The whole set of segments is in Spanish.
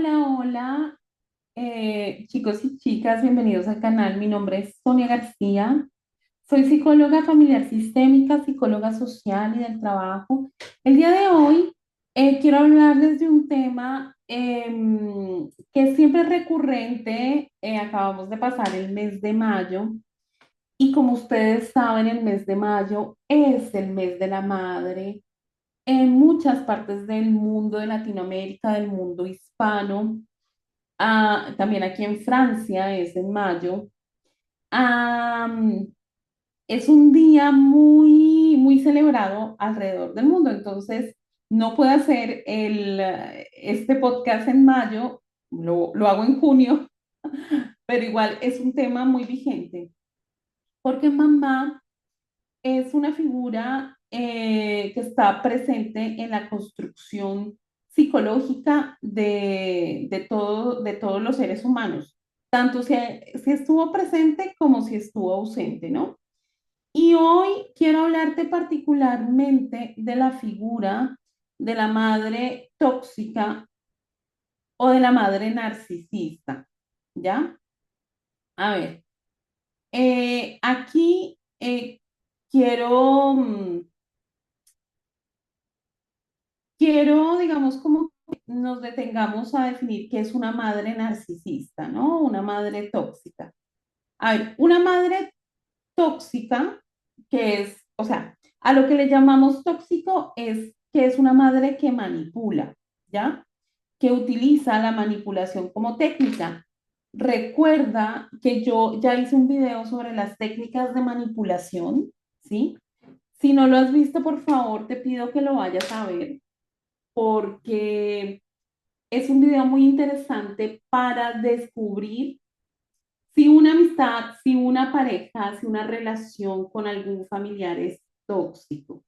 Hola, hola, chicos y chicas, bienvenidos al canal. Mi nombre es Sonia García. Soy psicóloga familiar sistémica, psicóloga social y del trabajo. El día de hoy quiero hablarles de un tema que es siempre recurrente. Acabamos de pasar el mes de mayo y como ustedes saben, el mes de mayo es el mes de la madre en muchas partes del mundo, de Latinoamérica, del mundo hispano. También aquí en Francia es en mayo. Am, es un día muy, muy celebrado alrededor del mundo, entonces no puedo hacer este podcast en mayo, lo hago en junio, pero igual es un tema muy vigente, porque mamá es una figura que está presente en la construcción psicológica de todos los seres humanos, tanto si estuvo presente como si estuvo ausente, ¿no? Y hoy quiero hablarte particularmente de la figura de la madre tóxica o de la madre narcisista, ¿ya? A ver, aquí quiero... Quiero, digamos, como que nos detengamos a definir qué es una madre narcisista, ¿no? Una madre tóxica. A ver, una madre tóxica, que es, o sea, a lo que le llamamos tóxico es que es una madre que manipula, ¿ya? Que utiliza la manipulación como técnica. Recuerda que yo ya hice un video sobre las técnicas de manipulación, ¿sí? Si no lo has visto, por favor, te pido que lo vayas a ver porque es un video muy interesante para descubrir si una amistad, si una pareja, si una relación con algún familiar es tóxico,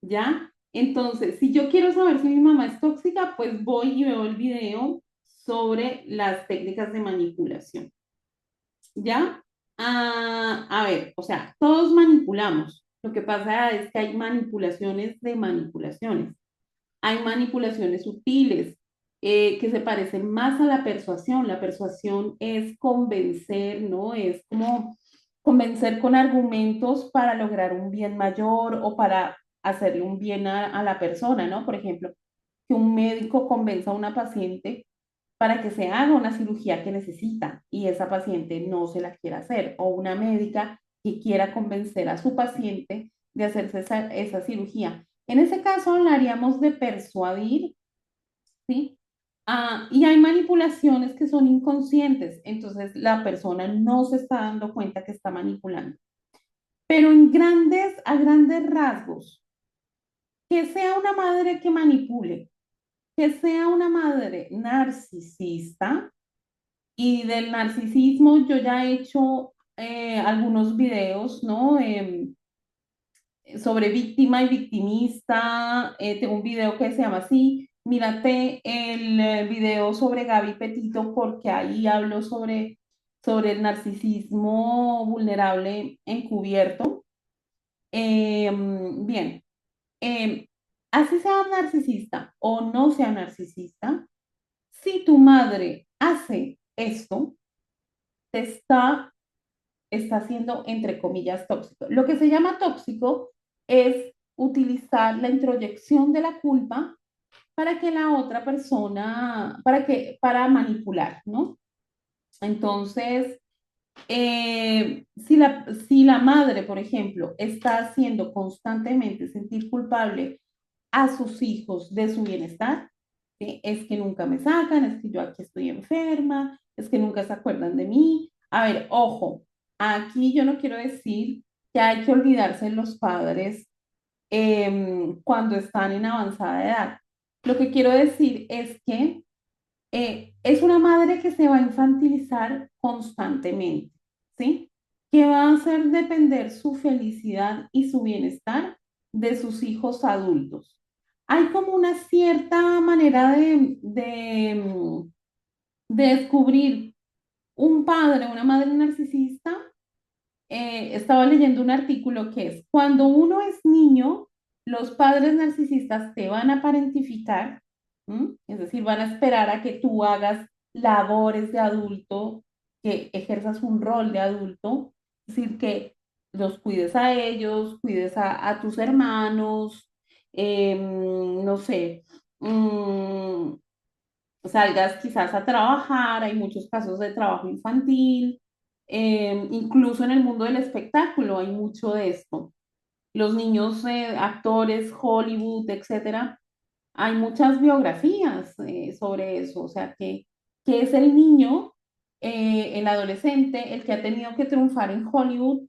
¿ya? Entonces, si yo quiero saber si mi mamá es tóxica, pues voy y veo el video sobre las técnicas de manipulación, ¿ya? A ver, o sea, todos manipulamos. Lo que pasa es que hay manipulaciones de manipulaciones. Hay manipulaciones sutiles que se parecen más a la persuasión. La persuasión es convencer, ¿no? Es como convencer con argumentos para lograr un bien mayor o para hacerle un bien a la persona, ¿no? Por ejemplo, que un médico convenza a una paciente para que se haga una cirugía que necesita y esa paciente no se la quiera hacer, o una médica que quiera convencer a su paciente de hacerse esa cirugía. En ese caso hablaríamos de persuadir, ¿sí? Y hay manipulaciones que son inconscientes, entonces la persona no se está dando cuenta que está manipulando. Pero a grandes rasgos, que sea una madre que manipule, que sea una madre narcisista, y del narcisismo yo ya he hecho algunos videos, ¿no? Sobre víctima y victimista. Tengo un video que se llama así. Mírate el video sobre Gaby Petito porque ahí hablo sobre el narcisismo vulnerable encubierto. Bien, eh, así sea narcisista o no sea narcisista, si tu madre hace esto, te está haciendo, entre comillas, tóxico. Lo que se llama tóxico es utilizar la introyección de la culpa para que la otra persona, para manipular, ¿no? Entonces, si la madre, por ejemplo, está haciendo constantemente sentir culpable a sus hijos de su bienestar, ¿sí? Es que nunca me sacan, es que yo aquí estoy enferma, es que nunca se acuerdan de mí. A ver, ojo, aquí yo no quiero decir que hay que olvidarse de los padres cuando están en avanzada edad. Lo que quiero decir es que es una madre que se va a infantilizar constantemente, ¿sí? Que va a hacer depender su felicidad y su bienestar de sus hijos adultos. Hay como una cierta manera de descubrir un padre, una madre narcisista. Estaba leyendo un artículo que es, cuando uno es niño, los padres narcisistas te van a parentificar Es decir, van a esperar a que tú hagas labores de adulto, que ejerzas un rol de adulto, es decir, que los cuides a ellos, cuides a tus hermanos, no sé, mm, salgas quizás a trabajar, hay muchos casos de trabajo infantil, incluso en el mundo del espectáculo hay mucho de esto. Los niños, actores, Hollywood, etcétera, hay muchas biografías sobre eso, o sea, que es el niño, el adolescente, el que ha tenido que triunfar en Hollywood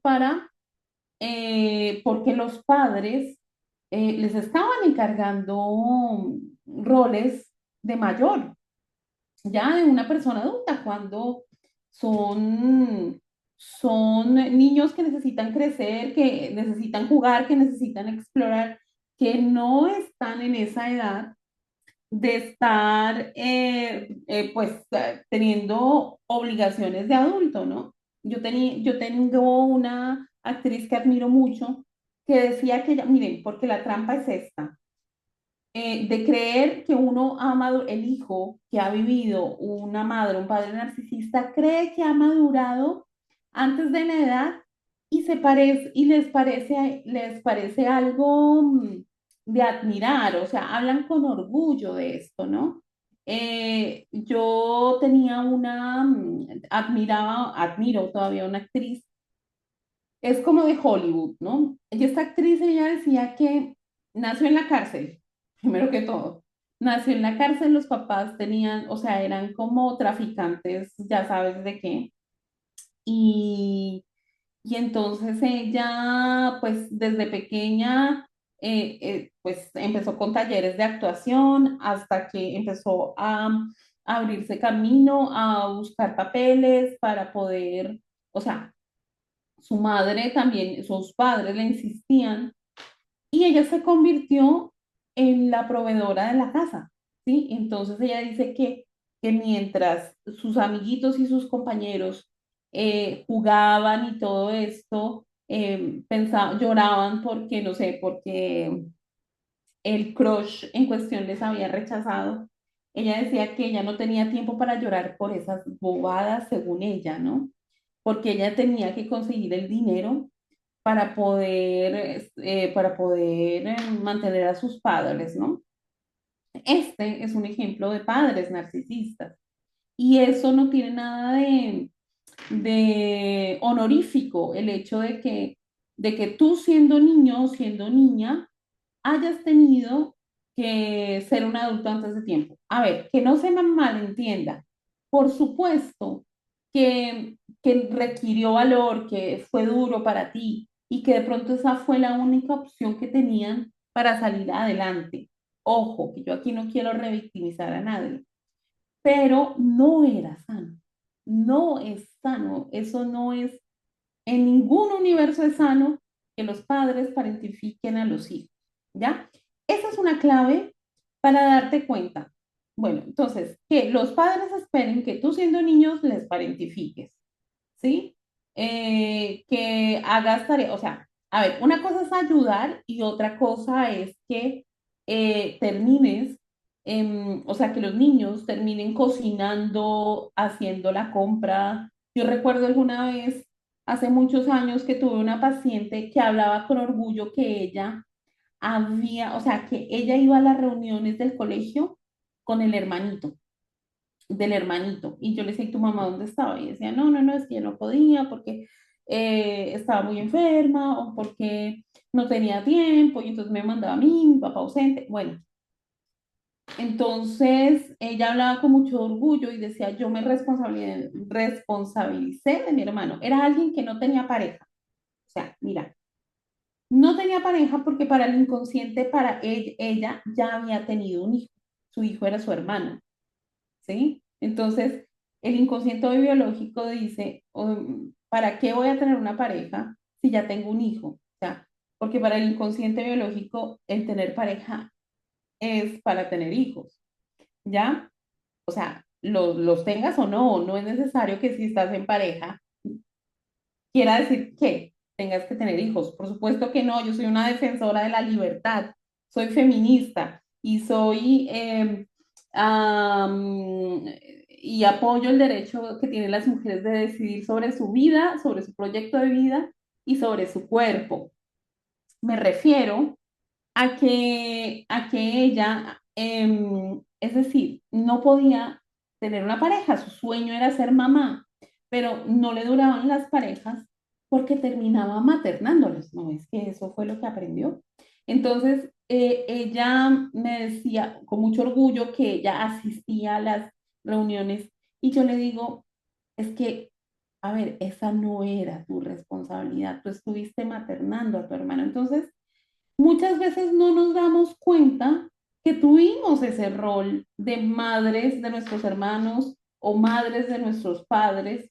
porque los padres les estaban encargando roles de mayor, ya de una persona adulta, cuando son, son niños que necesitan crecer, que necesitan jugar, que necesitan explorar, que no están en esa edad de estar teniendo obligaciones de adulto, ¿no? Yo tengo una actriz que admiro mucho que decía que ella, miren, porque la trampa es esta, de creer que uno ha madurado, el hijo que ha vivido una madre, un padre narcisista, cree que ha madurado antes de la edad y y les parece algo de admirar, o sea, hablan con orgullo de esto, ¿no? Yo tenía admiro todavía una actriz, es como de Hollywood, ¿no? Y esta actriz, ella decía que nació en la cárcel, primero que todo. Nació en la cárcel, los papás tenían, o sea, eran como traficantes, ya sabes de qué. Y, y entonces ella, pues desde pequeña, pues empezó con talleres de actuación hasta que empezó a abrirse camino, a buscar papeles para poder, o sea, su madre también, sus padres le insistían y ella se convirtió en la proveedora de la casa, ¿sí? Entonces ella dice que mientras sus amiguitos y sus compañeros jugaban y todo esto, lloraban porque, no sé, porque el crush en cuestión les había rechazado. Ella decía que ella no tenía tiempo para llorar por esas bobadas, según ella, ¿no? Porque ella tenía que conseguir el dinero para poder mantener a sus padres, ¿no? Este es un ejemplo de padres narcisistas. Y eso no tiene nada de honorífico, el hecho de que tú siendo niño o siendo niña hayas tenido que ser un adulto antes de tiempo. A ver, que no se me malentienda. Por supuesto que requirió valor, que fue duro para ti y que de pronto esa fue la única opción que tenían para salir adelante. Ojo, que yo aquí no quiero revictimizar a nadie, pero no era sano. No es sano. Eso no es, en ningún universo es sano que los padres parentifiquen a los hijos, ¿ya? Esa es una clave para darte cuenta. Bueno, entonces, que los padres esperen que tú siendo niños les parentifiques, ¿sí? Que hagas tareas, o sea, a ver, una cosa es ayudar y otra cosa es que termines, o sea, que los niños terminen cocinando, haciendo la compra. Yo recuerdo alguna vez, hace muchos años, que tuve una paciente que hablaba con orgullo que ella o sea, que ella iba a las reuniones del colegio con el hermanito del hermanito. Y yo le decía, ¿y tu mamá dónde estaba? Y decía, no, no, no, es que yo no podía porque estaba muy enferma o porque no tenía tiempo y entonces me mandaba a mí, mi papá ausente. Bueno, entonces ella hablaba con mucho orgullo y decía, yo me responsabilicé de mi hermano. Era alguien que no tenía pareja. O sea, mira, no tenía pareja porque para el inconsciente, para ella ya había tenido un hijo. Su hijo era su hermano. ¿Sí? Entonces, el inconsciente biológico dice, ¿para qué voy a tener una pareja si ya tengo un hijo? O sea, porque para el inconsciente biológico el tener pareja es para tener hijos, ¿ya? O sea, los tengas o no, no es necesario que si estás en pareja quiera decir que tengas que tener hijos. Por supuesto que no, yo soy una defensora de la libertad, soy feminista y soy am, y apoyo el derecho que tienen las mujeres de decidir sobre su vida, sobre su proyecto de vida y sobre su cuerpo. Me refiero a que ella, es decir, no podía tener una pareja, su sueño era ser mamá, pero no le duraban las parejas porque terminaba maternándolos, ¿no? Es que eso fue lo que aprendió. Entonces, ella me decía con mucho orgullo que ella asistía a las reuniones y yo le digo, es que, a ver, esa no era tu responsabilidad, tú estuviste maternando a tu hermano. Entonces, muchas veces no nos damos cuenta que tuvimos ese rol de madres de nuestros hermanos o madres de nuestros padres.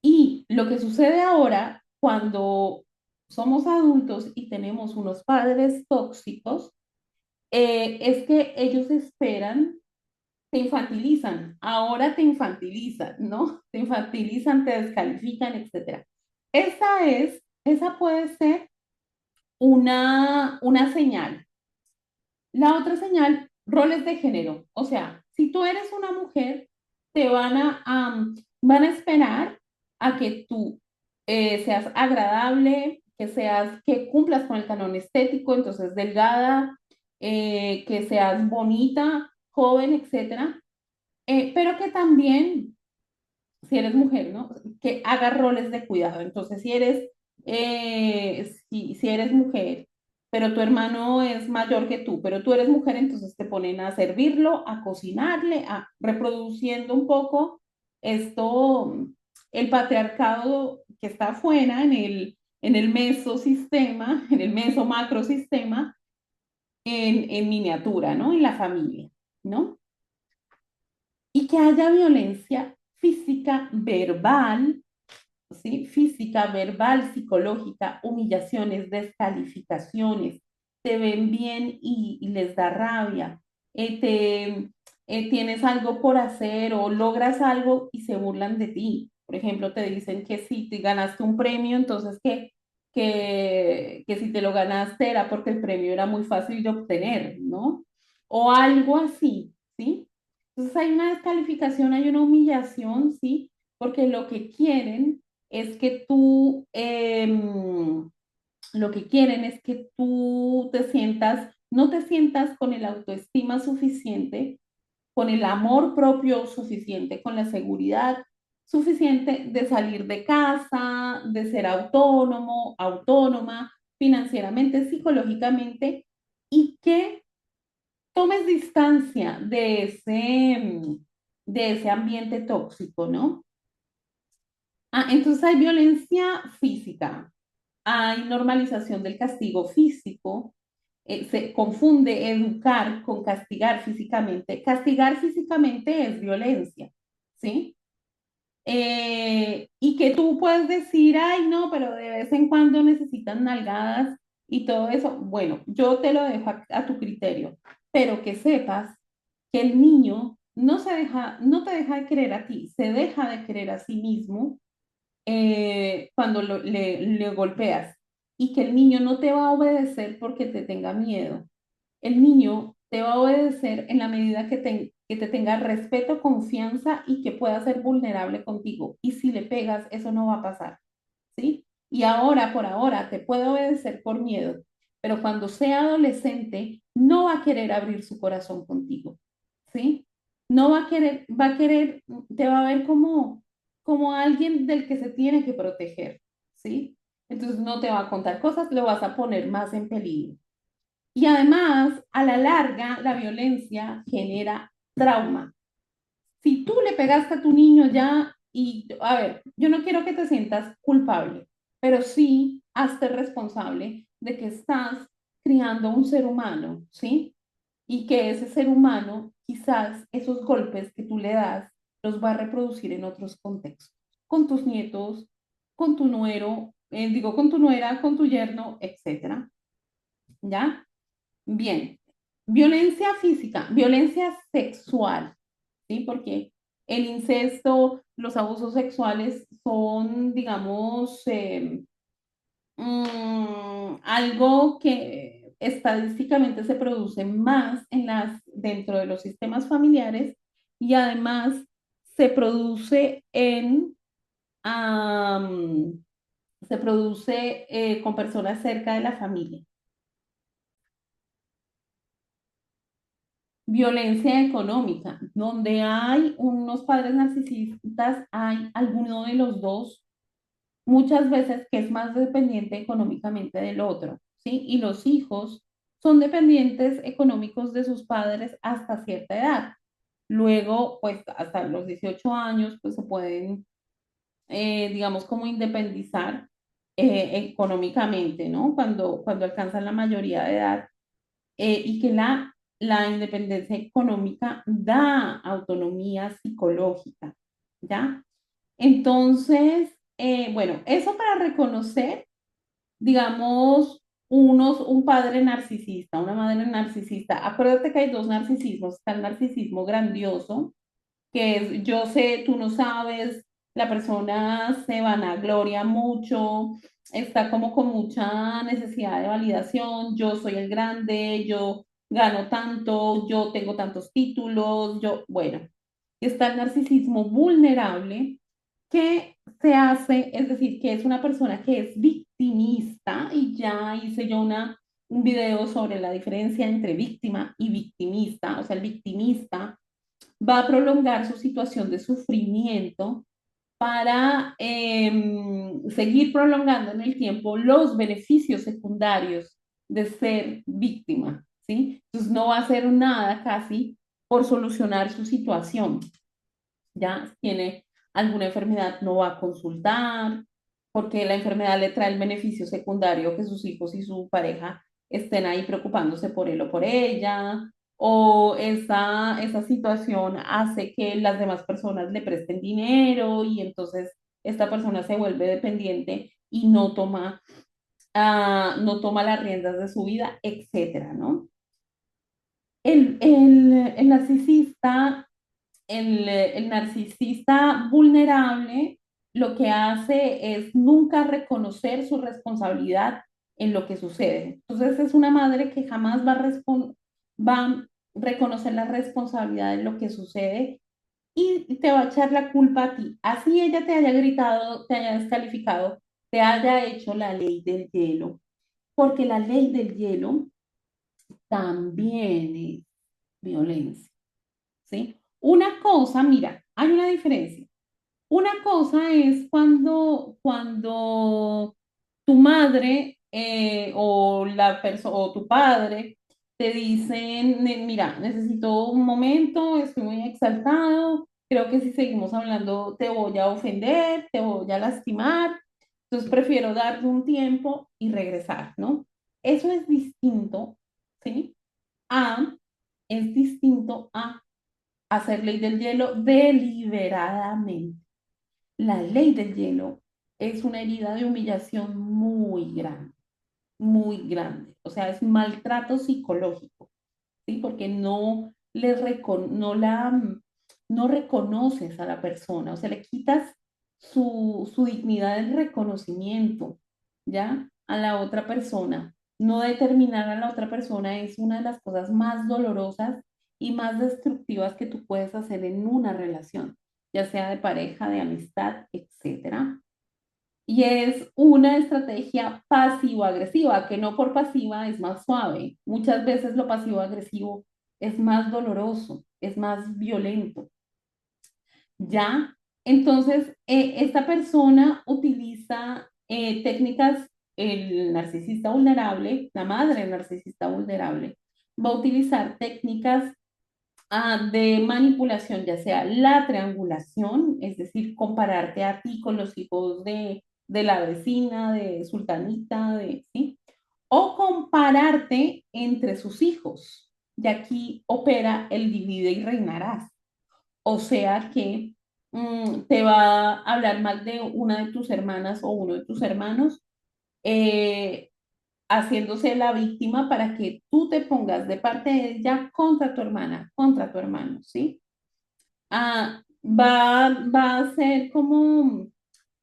Y lo que sucede ahora cuando somos adultos y tenemos unos padres tóxicos, es que ellos esperan, te infantilizan, ahora te infantilizan, ¿no? Te infantilizan, te descalifican, etcétera. Esa puede ser una señal. La otra señal, roles de género. O sea, si tú eres una mujer, van a esperar a que tú seas agradable, que cumplas con el canon estético, entonces delgada, que seas bonita, joven, etcétera. Pero que también si eres mujer, ¿no? Que haga roles de cuidado. Entonces, si eres mujer, pero tu hermano es mayor que tú, pero tú eres mujer, entonces te ponen a servirlo, a cocinarle, reproduciendo un poco esto, el patriarcado que está afuera en el mesosistema, en el meso-macrosistema, en miniatura, ¿no? En la familia, ¿no? Y que haya violencia física, verbal, ¿sí? Física, verbal, psicológica, humillaciones, descalificaciones, te ven bien y les da rabia, tienes algo por hacer o logras algo y se burlan de ti. Por ejemplo, te dicen que si te ganaste un premio, entonces que si te lo ganaste era porque el premio era muy fácil de obtener, ¿no? O algo así, ¿sí? Entonces hay una descalificación, hay una humillación, ¿sí? Porque es que tú, lo que quieren es que tú no te sientas con el autoestima suficiente, con el amor propio suficiente, con la seguridad suficiente de salir de casa, de ser autónomo, autónoma, financieramente, psicológicamente, y que tomes distancia de ese ambiente tóxico, ¿no? Entonces hay violencia física, hay normalización del castigo físico, se confunde educar con castigar físicamente. Castigar físicamente es violencia, ¿sí? Y que tú puedes decir, ay, no, pero de vez en cuando necesitan nalgadas y todo eso. Bueno, yo te lo dejo a tu criterio, pero que sepas que el niño no te deja de querer a ti, se deja de querer a sí mismo cuando le golpeas y que el niño no te va a obedecer porque te tenga miedo. El niño te va a obedecer en la medida que te tenga respeto, confianza y que pueda ser vulnerable contigo. Y si le pegas, eso no va a pasar, ¿sí? Y ahora, por ahora, te puede obedecer por miedo, pero cuando sea adolescente, no va a querer abrir su corazón contigo, ¿sí? No va a querer, te va a ver como alguien del que se tiene que proteger, ¿sí? Entonces no te va a contar cosas, lo vas a poner más en peligro. Y además, a la larga, la violencia genera trauma. Si tú le pegaste a tu niño ya, y a ver, yo no quiero que te sientas culpable, pero sí hazte responsable de que estás criando un ser humano, ¿sí? Y que ese ser humano, quizás esos golpes que tú le das, los va a reproducir en otros contextos, con tus nietos, con tu nuero, con tu nuera, con tu yerno, etcétera, ¿ya? Bien, violencia física, violencia sexual, ¿sí? Porque el incesto, los abusos sexuales son, digamos, algo que estadísticamente se produce más en las dentro de los sistemas familiares y además se produce am, se produce con personas cerca de la familia. Violencia económica, donde hay unos padres narcisistas, hay alguno de los dos, muchas veces que es más dependiente económicamente del otro, ¿sí? Y los hijos son dependientes económicos de sus padres hasta cierta edad. Luego, pues hasta los 18 años, pues se pueden, digamos, como independizar económicamente, ¿no? Cuando alcanzan la mayoría de edad y que la independencia económica da autonomía psicológica, ¿ya? Entonces, bueno, eso para reconocer, digamos, un padre narcisista, una madre narcisista. Acuérdate que hay dos narcisismos. Está el narcisismo grandioso, que es yo sé, tú no sabes, la persona se vanagloria mucho, está como con mucha necesidad de validación, yo soy el grande, yo gano tanto, yo tengo tantos títulos, yo, bueno, está el narcisismo vulnerable que se hace, es decir, que es una persona que es victimista y ya hice yo un video sobre la diferencia entre víctima y victimista, o sea, el victimista va a prolongar su situación de sufrimiento para seguir prolongando en el tiempo los beneficios secundarios de ser víctima, ¿sí? Entonces no va a hacer nada casi por solucionar su situación, ¿ya? Si tiene alguna enfermedad, no va a consultar, porque la enfermedad le trae el beneficio secundario que sus hijos y su pareja estén ahí preocupándose por él o por ella, o esa situación hace que las demás personas le presten dinero y entonces esta persona se vuelve dependiente y no toma las riendas de su vida, etcétera, ¿no? El narcisista el narcisista vulnerable lo que hace es nunca reconocer su responsabilidad en lo que sucede. Entonces es una madre que jamás va a reconocer la responsabilidad de lo que sucede y te va a echar la culpa a ti. Así ella te haya gritado, te haya descalificado, te haya hecho la ley del hielo, porque la ley del hielo también es violencia. ¿Sí? Una cosa, mira, hay una diferencia. Una cosa es cuando tu madre o tu padre te dicen, mira, necesito un momento, estoy muy exaltado, creo que si seguimos hablando te voy a ofender, te voy a lastimar, entonces prefiero darte un tiempo y regresar, ¿no? Eso es distinto, ¿sí? A, es distinto a hacer ley del hielo deliberadamente. La ley del hielo es una herida de humillación muy grande, muy grande. O sea, es maltrato psicológico, ¿sí? Porque no reconoces a la persona, o sea, le quitas su dignidad del reconocimiento, ¿ya? A la otra persona. No determinar a la otra persona es una de las cosas más dolorosas y más destructivas que tú puedes hacer en una relación, ya sea de pareja, de amistad, etcétera. Y es una estrategia pasivo-agresiva, que no por pasiva es más suave. Muchas veces lo pasivo-agresivo es más doloroso, es más violento. ¿Ya? Entonces, esta persona utiliza técnicas, el narcisista vulnerable, la madre narcisista vulnerable, va a utilizar técnicas de manipulación, ya sea la triangulación, es decir, compararte a ti con los hijos de la vecina, de Sultanita, ¿sí? O compararte entre sus hijos. Y aquí opera el divide y reinarás. O sea que te va a hablar mal de una de tus hermanas o uno de tus hermanos, eh, haciéndose la víctima para que tú te pongas de parte de ella contra tu hermana, contra tu hermano, ¿sí? Va a ser como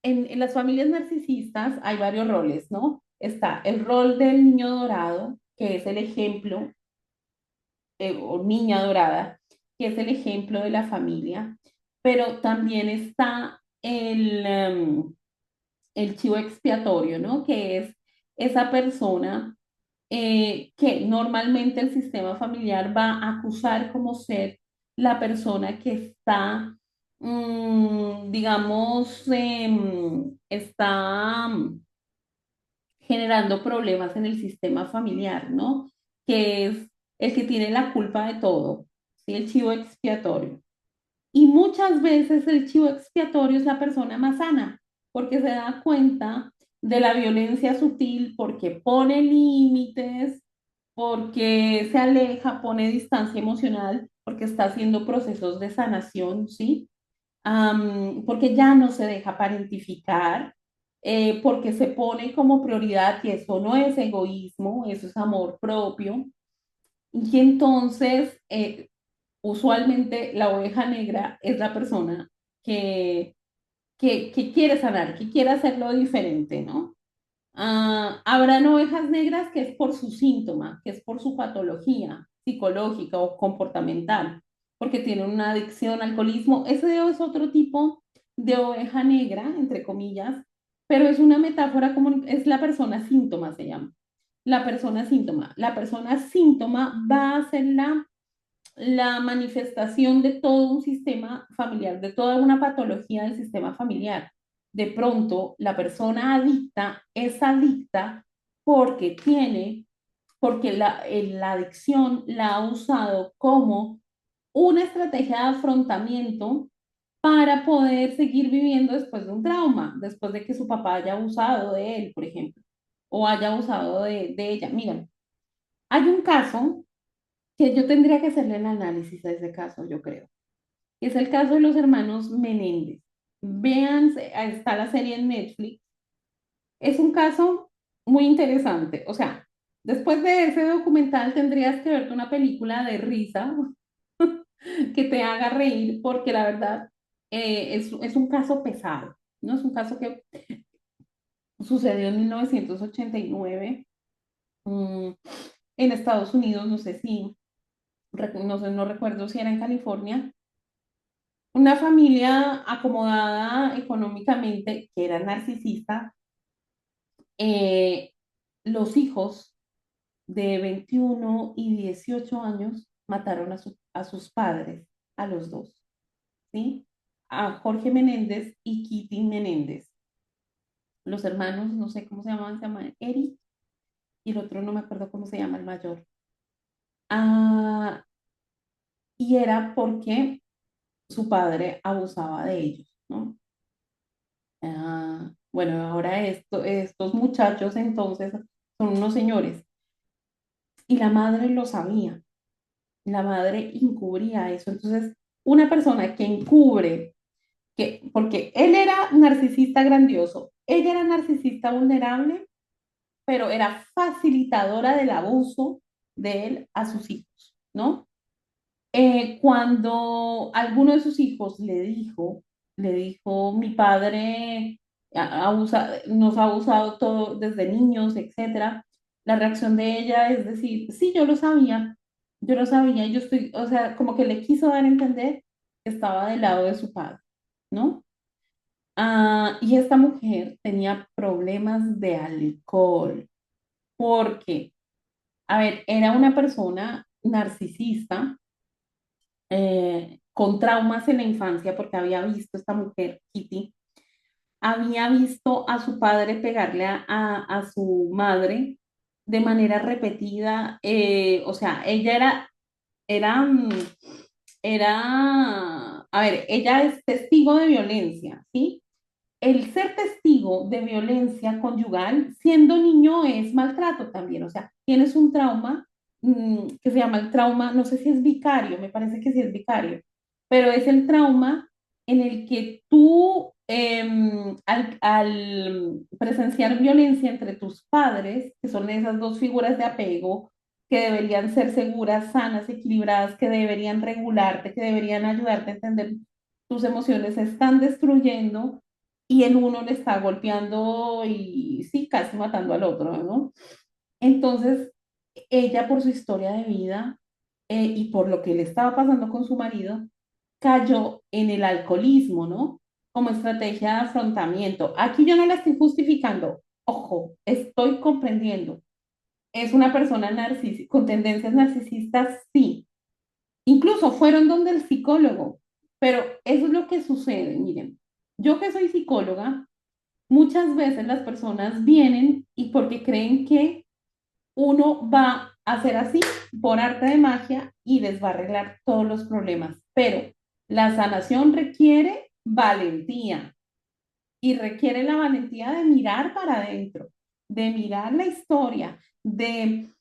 en las familias narcisistas hay varios roles, ¿no? Está el rol del niño dorado, que es el ejemplo o niña dorada, que es el ejemplo de la familia, pero también está el chivo expiatorio, ¿no? Que es esa persona que normalmente el sistema familiar va a acusar como ser la persona que está, digamos, está generando problemas en el sistema familiar, ¿no? Que es el que tiene la culpa de todo, ¿sí? El chivo expiatorio. Y muchas veces el chivo expiatorio es la persona más sana, porque se da cuenta de la violencia sutil, porque pone límites, porque se aleja, pone distancia emocional, porque está haciendo procesos de sanación, ¿sí? Porque ya no se deja parentificar, porque se pone como prioridad y eso no es egoísmo, eso es amor propio. Y entonces, usualmente la oveja negra es la persona que, que quiere sanar, que quiere hacerlo diferente, ¿no? Habrán ovejas negras que es por su síntoma, que es por su patología psicológica o comportamental, porque tienen una adicción, alcoholismo. Ese es otro tipo de oveja negra, entre comillas, pero es una metáfora como es la persona síntoma, se llama. La persona síntoma. La persona síntoma va a ser la manifestación de todo un sistema familiar, de toda una patología del sistema familiar. De pronto, la persona adicta es adicta porque porque la adicción la ha usado como una estrategia de afrontamiento para poder seguir viviendo después de un trauma, después de que su papá haya abusado de él, por ejemplo, o haya abusado de ella. Miren, hay un caso que yo tendría que hacerle el análisis a ese caso, yo creo. Es el caso de los hermanos Menéndez. Vean, está la serie en Netflix. Es un caso muy interesante. O sea, después de ese documental tendrías que verte una película de risa que te haga reír, porque la verdad es un caso pesado, ¿no? Es un caso que sucedió en 1989 mm, en Estados Unidos, no sé si, no sé, no recuerdo si era en California. Una familia acomodada económicamente, que era narcisista, eh, los hijos de 21 y 18 años mataron a sus padres, a los dos, ¿sí? A Jorge Menéndez y Kitty Menéndez. Los hermanos, no sé cómo se llama Eric, y el otro no me acuerdo cómo se llama, el mayor. Ah, y era porque su padre abusaba de ellos, ¿no? Bueno, ahora estos muchachos entonces son unos señores y la madre lo sabía, la madre encubría eso. Entonces, una persona que encubre, porque él era narcisista grandioso, ella era narcisista vulnerable, pero era facilitadora del abuso de él a sus hijos, ¿no? Cuando alguno de sus hijos le dijo, mi padre nos ha abusado todo desde niños, etcétera, la reacción de ella es decir, sí, yo lo sabía, yo estoy, o sea, como que le quiso dar a entender que estaba del lado de su padre, ¿no? Y esta mujer tenía problemas de alcohol, porque, a ver, era una persona narcisista con traumas en la infancia, porque había visto esta mujer, Kitty, había visto a su padre pegarle a su madre de manera repetida, o sea, ella era, mm, a ver, ella es testigo de violencia, ¿sí? El ser testigo de violencia conyugal siendo niño es maltrato también, o sea, tienes un trauma que se llama el trauma, no sé si es vicario, me parece que sí es vicario, pero es el trauma en el que tú al presenciar violencia entre tus padres, que son esas dos figuras de apego, que deberían ser seguras, sanas, equilibradas, que deberían regularte, que deberían ayudarte a entender tus emociones, se están destruyendo y el uno le está golpeando y sí, casi matando al otro, ¿no? Entonces, ella por su historia de vida y por lo que le estaba pasando con su marido, cayó en el alcoholismo, ¿no? Como estrategia de afrontamiento. Aquí yo no la estoy justificando, ojo, estoy comprendiendo. Es una persona con tendencias narcisistas, sí. Incluso fueron donde el psicólogo, pero eso es lo que sucede, miren. Yo que soy psicóloga, muchas veces las personas vienen y porque creen que uno va a hacer así por arte de magia y les va a arreglar todos los problemas. Pero la sanación requiere valentía y requiere la valentía de mirar para adentro, de mirar la historia, de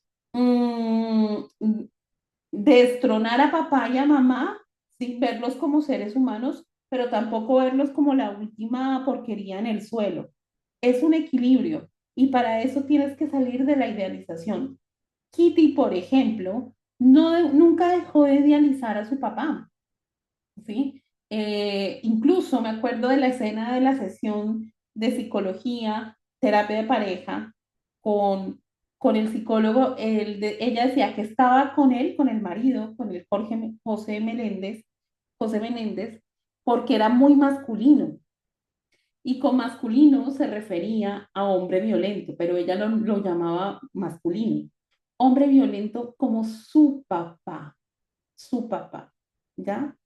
destronar a papá y a mamá, sin verlos como seres humanos, pero tampoco verlos como la última porquería en el suelo. Es un equilibrio y para eso tienes que salir de la idealización. Kitty, por ejemplo, nunca dejó de idealizar a su papá, ¿sí? Incluso me acuerdo de la escena de la sesión de psicología, terapia de pareja, con, con el psicólogo, ella decía que estaba con él, con el marido, con el José Menéndez, porque era muy masculino. Y con masculino se refería a hombre violento, pero ella lo llamaba masculino. Hombre violento como su papá, ¿ya?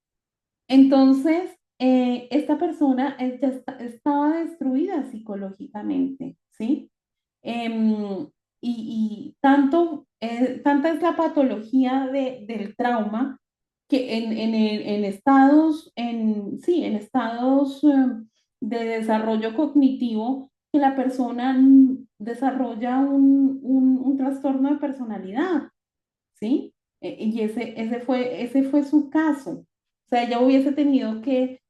Entonces, esta persona estaba destruida psicológicamente, ¿sí? Em, tanta es la patología del trauma que en estados, sí, en estados de desarrollo cognitivo, que la persona desarrolla un trastorno de personalidad, ¿sí? Y ese fue su caso. O sea, ella hubiese tenido que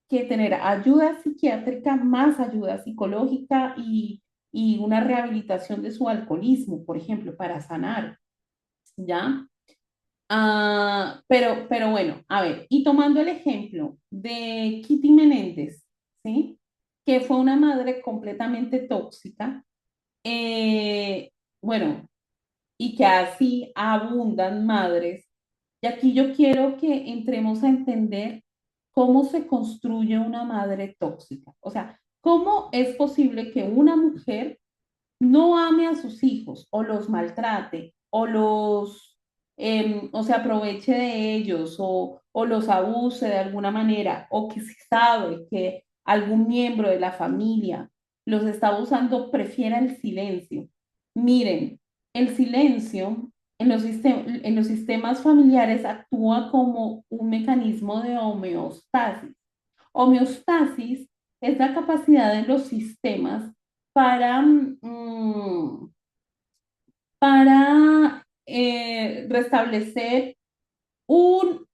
tener ayuda psiquiátrica, más ayuda psicológica y una rehabilitación de su alcoholismo, por ejemplo, para sanar, ¿ya? Pero bueno, a ver, y tomando el ejemplo de Kitty Menéndez, ¿sí? Que fue una madre completamente tóxica, bueno, y que así abundan madres. Y aquí yo quiero que entremos a entender cómo se construye una madre tóxica. O sea, ¿cómo es posible que una mujer no ame a sus hijos o los maltrate o se aproveche de ellos o los abuse de alguna manera o que si sabe que algún miembro de la familia los está abusando, prefiera el silencio? Miren, el silencio en los sistemas familiares actúa como un mecanismo de homeostasis. Homeostasis es la capacidad de los sistemas para, para restablecer un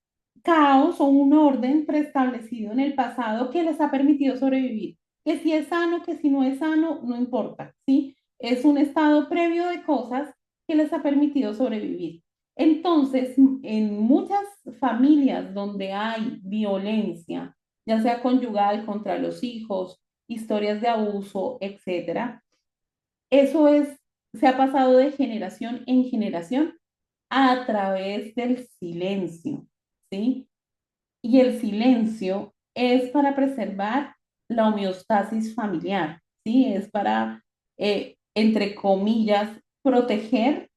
caos o un orden preestablecido en el pasado que les ha permitido sobrevivir. Que si es sano, que si no es sano, no importa, ¿sí? Es un estado previo de cosas que les ha permitido sobrevivir. Entonces, en muchas familias donde hay violencia, ya sea conyugal contra los hijos, historias de abuso, etcétera, eso se ha pasado de generación en generación a través del silencio, ¿sí? Y el silencio es para preservar la homeostasis familiar, ¿sí? Es para, entre comillas, proteger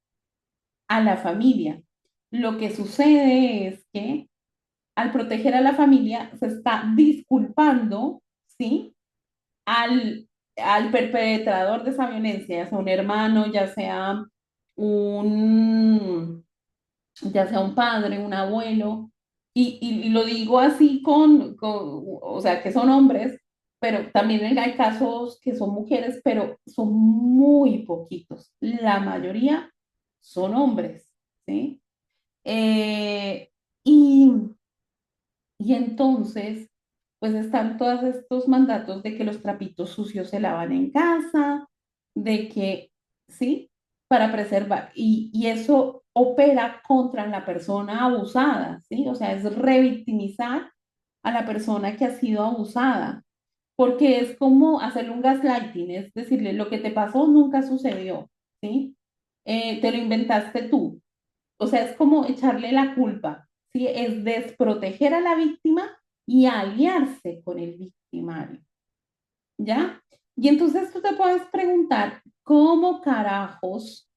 a la familia. Lo que sucede es que al proteger a la familia se está disculpando, ¿sí? al, al perpetrador de esa violencia, ya sea un hermano, un, ya sea un padre, un abuelo, y lo digo así o sea, que son hombres, pero también hay casos que son mujeres, pero son muy poquitos. La mayoría son hombres, ¿sí? Eh, y y entonces, pues están todos estos mandatos de que los trapitos sucios se lavan en casa, de que, ¿sí? Para preservar. Y eso opera contra la persona abusada, ¿sí? O sea, es revictimizar a la persona que ha sido abusada, porque es como hacerle un gaslighting, es decirle, lo que te pasó nunca sucedió, ¿sí? Te lo inventaste tú. O sea, es como echarle la culpa, ¿sí? Es desproteger a la víctima y aliarse con el victimario, ¿ya? Y entonces tú te puedes preguntar, ¿cómo carajos,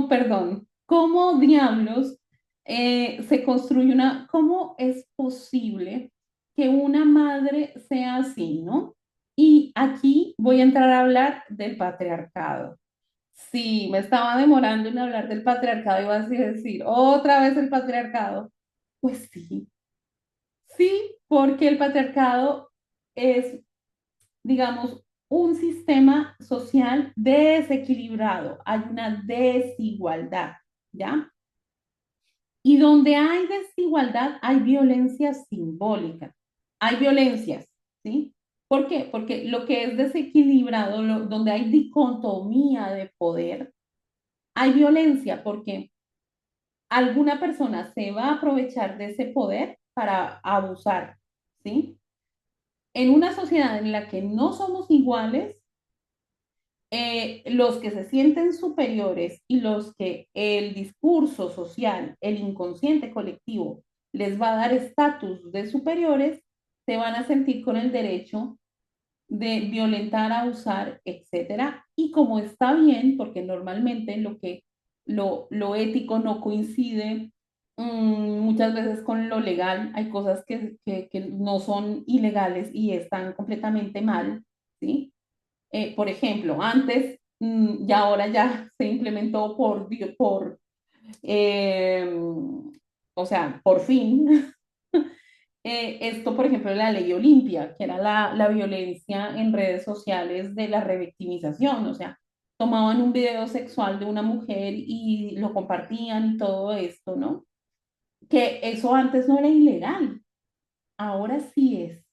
perdón, cómo diablos se construye cómo es posible que una madre sea así, ¿no? Y aquí voy a entrar a hablar del patriarcado. Sí, me estaba demorando en hablar del patriarcado, iba a decir, otra vez el patriarcado. Pues sí, sí, porque el patriarcado es, digamos, un sistema social desequilibrado, hay una desigualdad, ¿ya? Y donde hay desigualdad hay violencia simbólica, hay violencias, ¿sí? ¿Por qué? Porque lo que es desequilibrado, donde hay dicotomía de poder, hay violencia, porque alguna persona se va a aprovechar de ese poder para abusar, ¿sí? En una sociedad en la que no somos iguales, los que se sienten superiores y los que el discurso social, el inconsciente colectivo, les va a dar estatus de superiores, se van a sentir con el derecho de violentar, abusar, etcétera. Y como está bien, porque normalmente lo ético no coincide muchas veces con lo legal, hay cosas que no son ilegales y están completamente mal, ¿sí? Por ejemplo, antes y ahora ya se implementó eh, o sea, por fin, esto, por ejemplo, la ley Olimpia, que era la violencia en redes sociales de la revictimización, o sea, tomaban un video sexual de una mujer y lo compartían y todo esto, ¿no? Que eso antes no era ilegal, ahora sí es,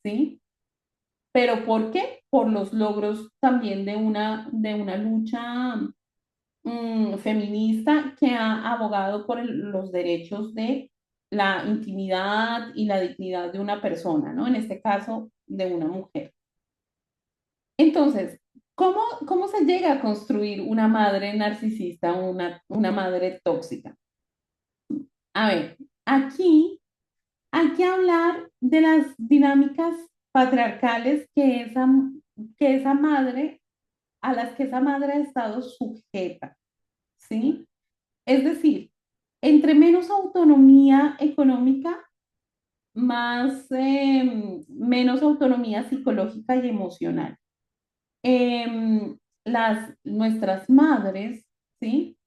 ¿sí? ¿Pero por qué? Por los logros también de una lucha feminista que ha abogado por los derechos de la intimidad y la dignidad de una persona, ¿no? En este caso, de una mujer. Entonces, ¿cómo se llega a construir una madre narcisista, una madre tóxica? A ver, aquí hay que hablar de las dinámicas patriarcales a las que esa madre ha estado sujeta, ¿sí? Es decir, entre menos autonomía económica, menos autonomía psicológica y emocional. Nuestras madres, ¿sí?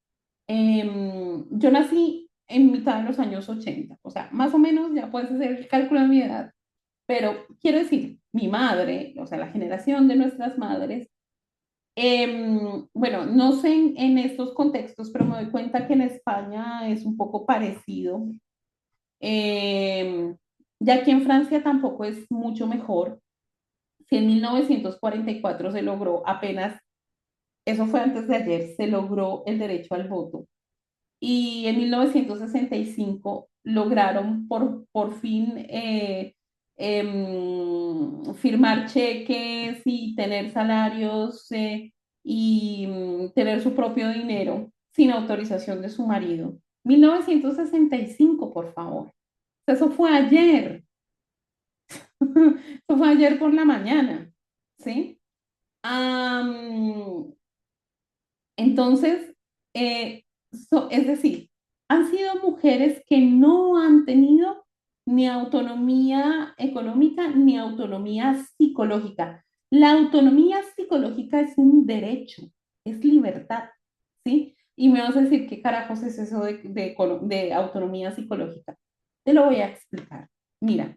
Yo nací en mitad de los años 80, o sea, más o menos ya puedes hacer el cálculo de mi edad, pero quiero decir, mi madre, o sea, la generación de nuestras madres, bueno, no sé en estos contextos, pero me doy cuenta que en España es un poco parecido. Em, ya que en Francia tampoco es mucho mejor. Si en 1944 se logró apenas, eso fue antes de ayer, se logró el derecho al voto. Y en 1965 lograron por fin firmar cheques y tener salarios y tener su propio dinero sin autorización de su marido. 1965, por favor. Eso fue ayer. Eso fue ayer por la mañana, ¿sí? Am, entonces, eh, es decir, han sido mujeres que no han tenido ni autonomía económica ni autonomía psicológica. La autonomía psicológica es un derecho, es libertad, ¿sí? Y me vas a decir, ¿qué carajos es eso de autonomía psicológica? Te lo voy a explicar. Mira,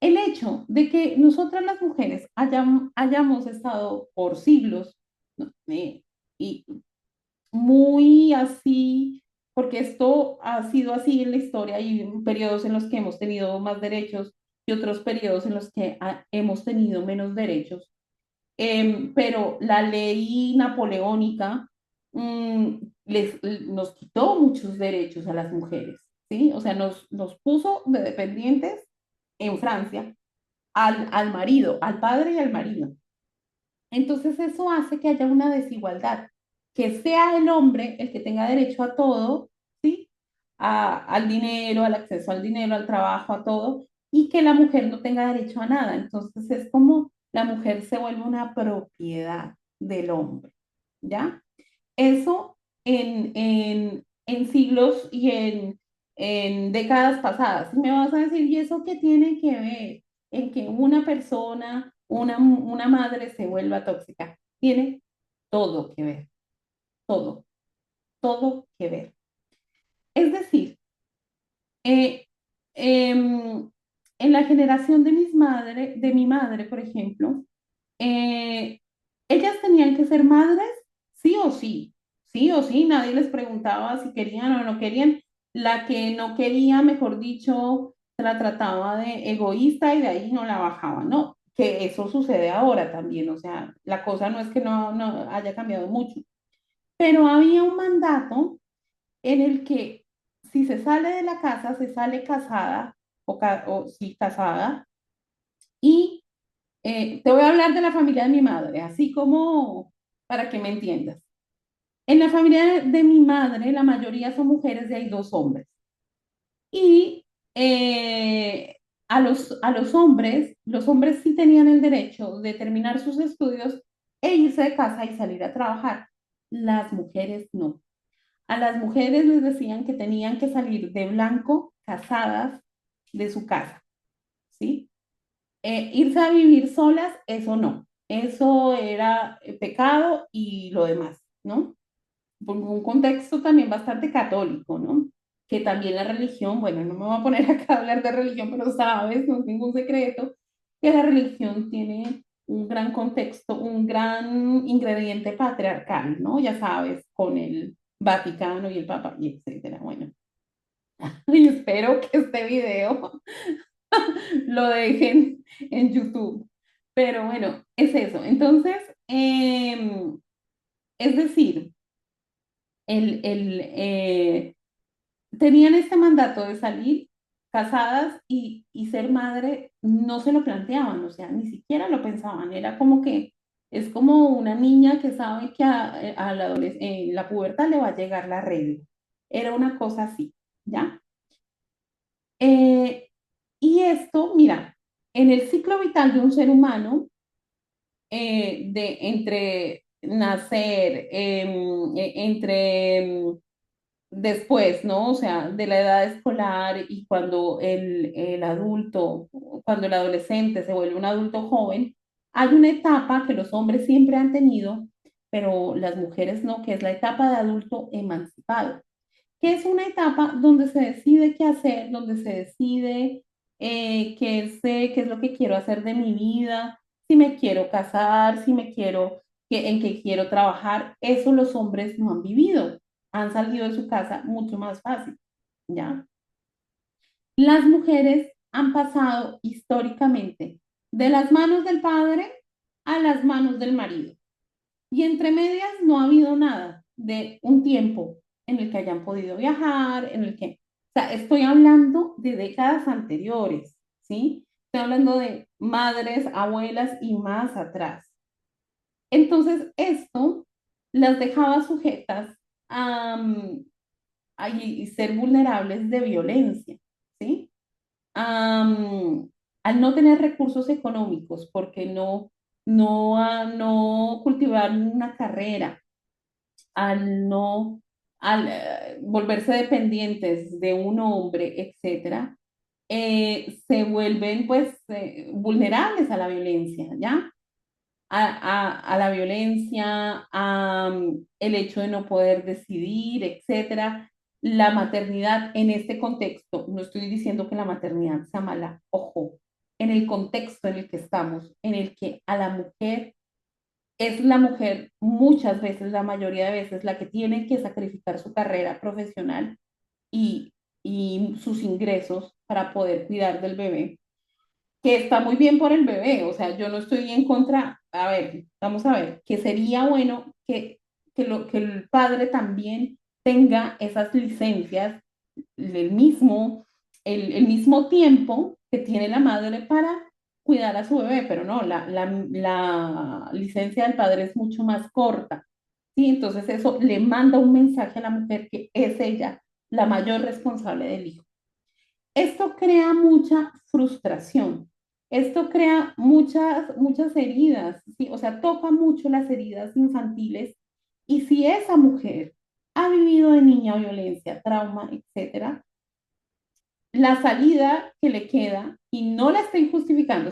el hecho de que nosotras las mujeres hayamos estado por siglos, ¿no? Y muy así, porque esto ha sido así en la historia y periodos en los que hemos tenido más derechos y otros periodos en los que hemos tenido menos derechos. Pero la ley napoleónica mm, nos quitó muchos derechos a las mujeres, ¿sí? O sea, nos puso de dependientes en Francia al marido, al padre y al marido. Entonces eso hace que haya una desigualdad. que sea el hombre el que tenga derecho a todo, ¿sí? Al dinero, al acceso al dinero, al trabajo, a todo, y que la mujer no tenga derecho a nada. Entonces es como la mujer se vuelve una propiedad del hombre, ¿ya? Eso en siglos y en décadas pasadas. Y me vas a decir, ¿y eso qué tiene que ver en que una persona, una madre se vuelva tóxica? Tiene todo que ver, todo, todo que ver. Es decir, eh, em, en la generación de mi madre, por ejemplo, eh, ellas tenían que ser madres sí o sí, nadie les preguntaba si querían o no querían. La que no quería, mejor dicho, se la trataba de egoísta y de ahí no la bajaba, ¿no? Que eso sucede ahora también, o sea, la cosa no es que no haya cambiado mucho, pero había un mandato en el que si se sale de la casa, se sale casada o sí casada y te voy a hablar de la familia de mi madre, así como para que me entiendas. En la familia de mi madre, la mayoría son mujeres y hay dos hombres. Y a los hombres sí tenían el derecho de terminar sus estudios e irse de casa y salir a trabajar. Las mujeres no. A las mujeres les decían que tenían que salir de blanco, casadas, de su casa, ¿sí? Irse a vivir solas, eso no. Eso era pecado y lo demás, ¿no? Por un contexto también bastante católico, ¿no? Que también la religión, bueno, no me voy a poner acá a hablar de religión, pero sabes, no es ningún secreto, que la religión tiene un gran contexto, un gran ingrediente patriarcal, ¿no? Ya sabes, con el Vaticano y el Papa y etcétera. Bueno, y espero que este video lo dejen en YouTube. Pero bueno, es eso. Entonces, es decir, tenían este mandato de salir casadas y ser madre, no se lo planteaban, o sea, ni siquiera lo pensaban. Era como que es como una niña que sabe que en la pubertad le va a llegar la regla. Era una cosa así, ¿ya? Eh, y esto, mira, en el ciclo vital de un ser humano, de entre nacer, entre después, ¿no? O sea, de la edad escolar y cuando el adulto, cuando el adolescente se vuelve un adulto joven, hay una etapa que los hombres siempre han tenido, pero las mujeres no, que es la etapa de adulto emancipado, que es una etapa donde se decide qué hacer, donde se decide qué es lo que quiero hacer de mi vida, si me quiero casar, si me quiero, en qué quiero trabajar. Eso los hombres no han vivido, han salido de su casa mucho más fácil, ¿ya? Las mujeres han pasado históricamente de las manos del padre a las manos del marido. Y entre medias no ha habido nada de un tiempo en el que hayan podido viajar, en el que, o sea, estoy hablando de décadas anteriores, ¿sí? Estoy hablando de madres, abuelas y más atrás. Entonces, esto las dejaba sujetas a, y ser vulnerables de violencia, ¿sí? Al no tener recursos económicos, porque no cultivar una carrera, al no, al volverse dependientes de un hombre, etcétera, se vuelven pues vulnerables a la violencia, ¿ya? A la violencia, el hecho de no poder decidir, etcétera. La maternidad en este contexto, no estoy diciendo que la maternidad sea mala, ojo, en el contexto en el que estamos, en el que a la mujer es la mujer muchas veces, la mayoría de veces, la que tiene que sacrificar su carrera profesional y, y sus ingresos para poder cuidar del bebé, que está muy bien por el bebé, o sea, yo no estoy en contra, a ver, vamos a ver, que sería bueno que el padre también tenga esas licencias, el mismo, el mismo tiempo que tiene la madre para cuidar a su bebé, pero no, la licencia del padre es mucho más corta. ¿sí? Entonces eso le manda un mensaje a la mujer que es ella la mayor responsable del hijo. Esto crea mucha frustración, esto crea muchas heridas, ¿sí? O sea, toca mucho las heridas infantiles y si esa mujer ha vivido de niña violencia, trauma, etcétera, la salida que le queda, y no la estoy justificando,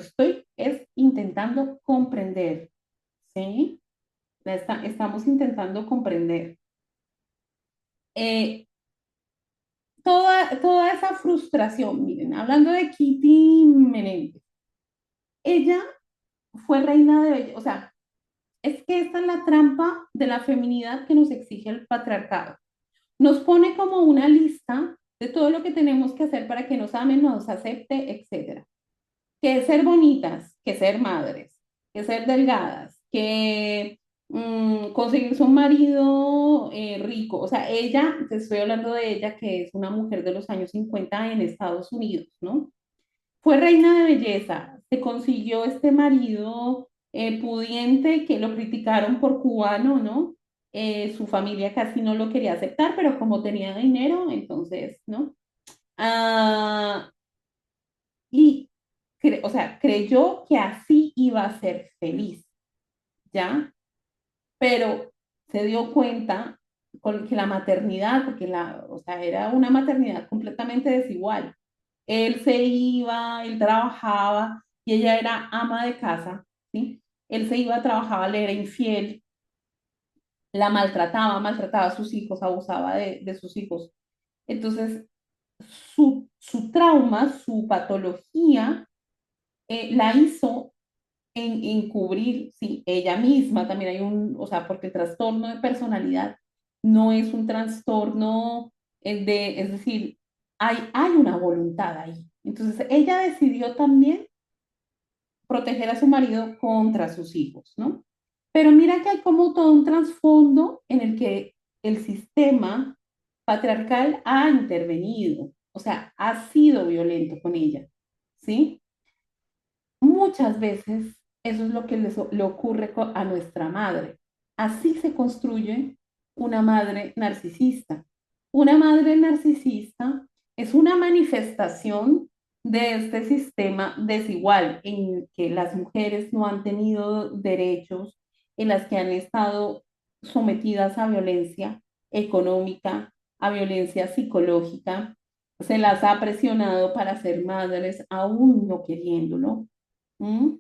es intentando comprender, ¿sí? Estamos intentando comprender. Eh, toda esa frustración, miren, hablando de Kitty Menéndez, ella fue reina de belleza, o sea, es que esta es la trampa de la feminidad que nos exige el patriarcado. Nos pone como una lista de todo lo que tenemos que hacer para que nos amen, nos acepte, etcétera. Que ser bonitas, que ser madres, que ser delgadas, que conseguirse un marido rico. O sea, ella, te estoy hablando de ella, que es una mujer de los años 50 en Estados Unidos, ¿no? Fue reina de belleza, se consiguió este marido pudiente que lo criticaron por cubano, ¿no? Su familia casi no lo quería aceptar, pero como tenía dinero, entonces, ¿no? Ah, y, o sea, creyó que así iba a ser feliz, ¿ya? Pero se dio cuenta con que la maternidad, porque o sea, era una maternidad completamente desigual. Él se iba, él trabajaba y ella era ama de casa, ¿sí? Él se iba, trabajaba, le era infiel, la maltrataba, maltrataba a sus hijos, abusaba de sus hijos. Entonces, su trauma, su patología, la hizo encubrir, sí, ella misma, también hay o sea, porque el trastorno de personalidad no es un trastorno es decir, hay una voluntad ahí. Entonces, ella decidió también proteger a su marido contra sus hijos, ¿no? Pero mira que hay como todo un trasfondo en el que el sistema patriarcal ha intervenido, o sea, ha sido violento con ella, ¿sí? Muchas veces eso es lo que le ocurre a nuestra madre. Así se construye una madre narcisista. Una madre narcisista es una manifestación de este sistema desigual en que las mujeres no han tenido derechos, en las que han estado sometidas a violencia económica, a violencia psicológica, se las ha presionado para ser madres aún no queriéndolo. ¿Mm?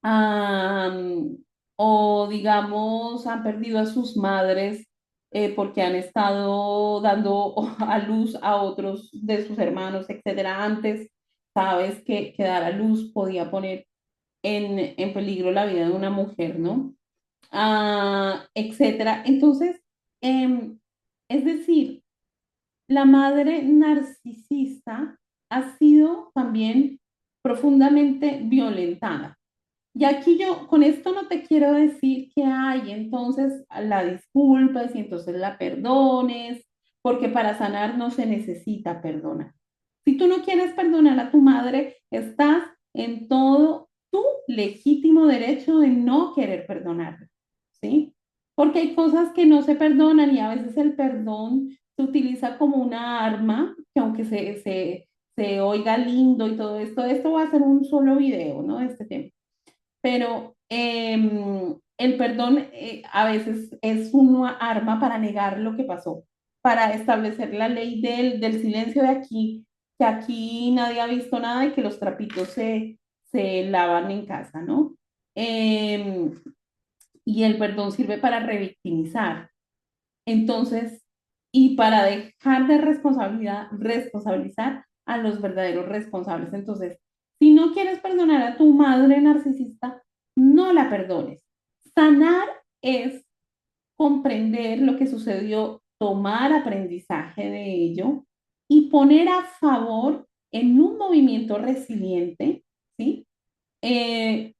Am, o digamos, han perdido a sus madres porque han estado dando a luz a otros de sus hermanos, etcétera. Antes, sabes que dar a luz podía poner en peligro la vida de una mujer, ¿no? Etcétera. Entonces, es decir, la madre narcisista ha sido también profundamente violentada. Y aquí yo, con esto no te quiero decir que hay, entonces la disculpas y entonces la perdones, porque para sanar no se necesita perdonar. Si tú no quieres perdonar a tu madre, estás en todo tu legítimo derecho de no querer perdonarla, ¿sí? Porque hay cosas que no se perdonan y a veces el perdón se utiliza como una arma, que aunque se oiga lindo y todo esto va a ser un solo video, ¿no? De este tema, pero el perdón a veces es una arma para negar lo que pasó, para establecer la ley del silencio de aquí, que aquí nadie ha visto nada y que los trapitos se lavan en casa, ¿no? Em, y el perdón sirve para revictimizar. Entonces, y para dejar de responsabilizar a los verdaderos responsables. Entonces, si no quieres perdonar a tu madre narcisista, no la perdones. Sanar es comprender lo que sucedió, tomar aprendizaje de ello y poner a favor en un movimiento resiliente, ¿sí? Eh,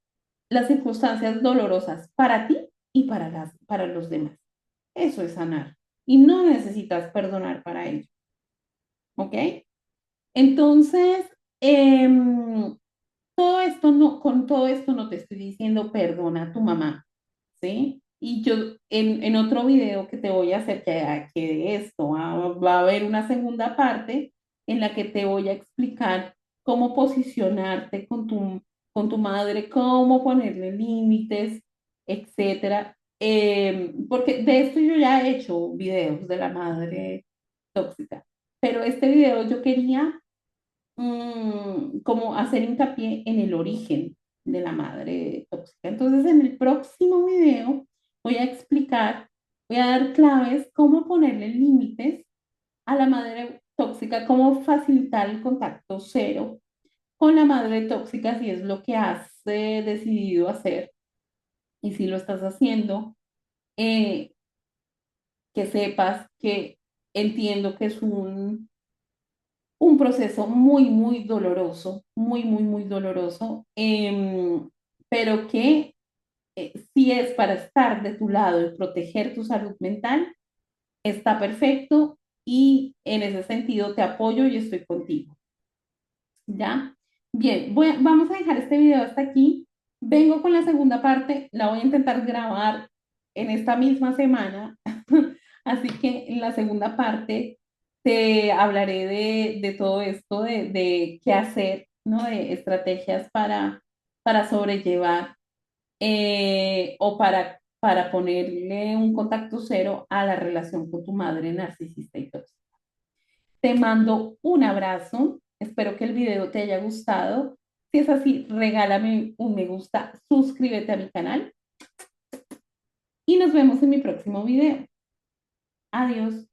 las circunstancias dolorosas para ti y para los demás. Eso es sanar. Y no necesitas perdonar para ello. ¿Ok? Entonces, todo esto no, con todo esto no te estoy diciendo perdona a tu mamá, ¿sí? Y yo en otro video que te voy a hacer, que de esto va a haber una segunda parte en la que te voy a explicar cómo posicionarte con tu madre, cómo ponerle límites, etcétera. Porque de esto yo ya he hecho videos de la madre tóxica, pero este video yo quería como hacer hincapié en el origen de la madre tóxica. Entonces, en el próximo video voy a explicar, voy a dar claves, cómo ponerle límites a la madre tóxica, cómo facilitar el contacto cero con la madre tóxica si es lo que has decidido hacer y si lo estás haciendo, eh, que sepas que entiendo que es un proceso muy doloroso, muy doloroso, pero que si es para estar de tu lado y proteger tu salud mental, está perfecto y en ese sentido te apoyo y estoy contigo. ¿Ya? Bien, vamos a dejar este video hasta aquí. Vengo con la segunda parte, la voy a intentar grabar en esta misma semana, así que en la segunda parte te hablaré de todo esto, de qué hacer, ¿no? De estrategias para sobrellevar para ponerle un contacto cero a la relación con tu madre narcisista y tóxica. Te mando un abrazo. Espero que el video te haya gustado. Si es así, regálame un me gusta, suscríbete a mi canal y nos vemos en mi próximo video. Adiós.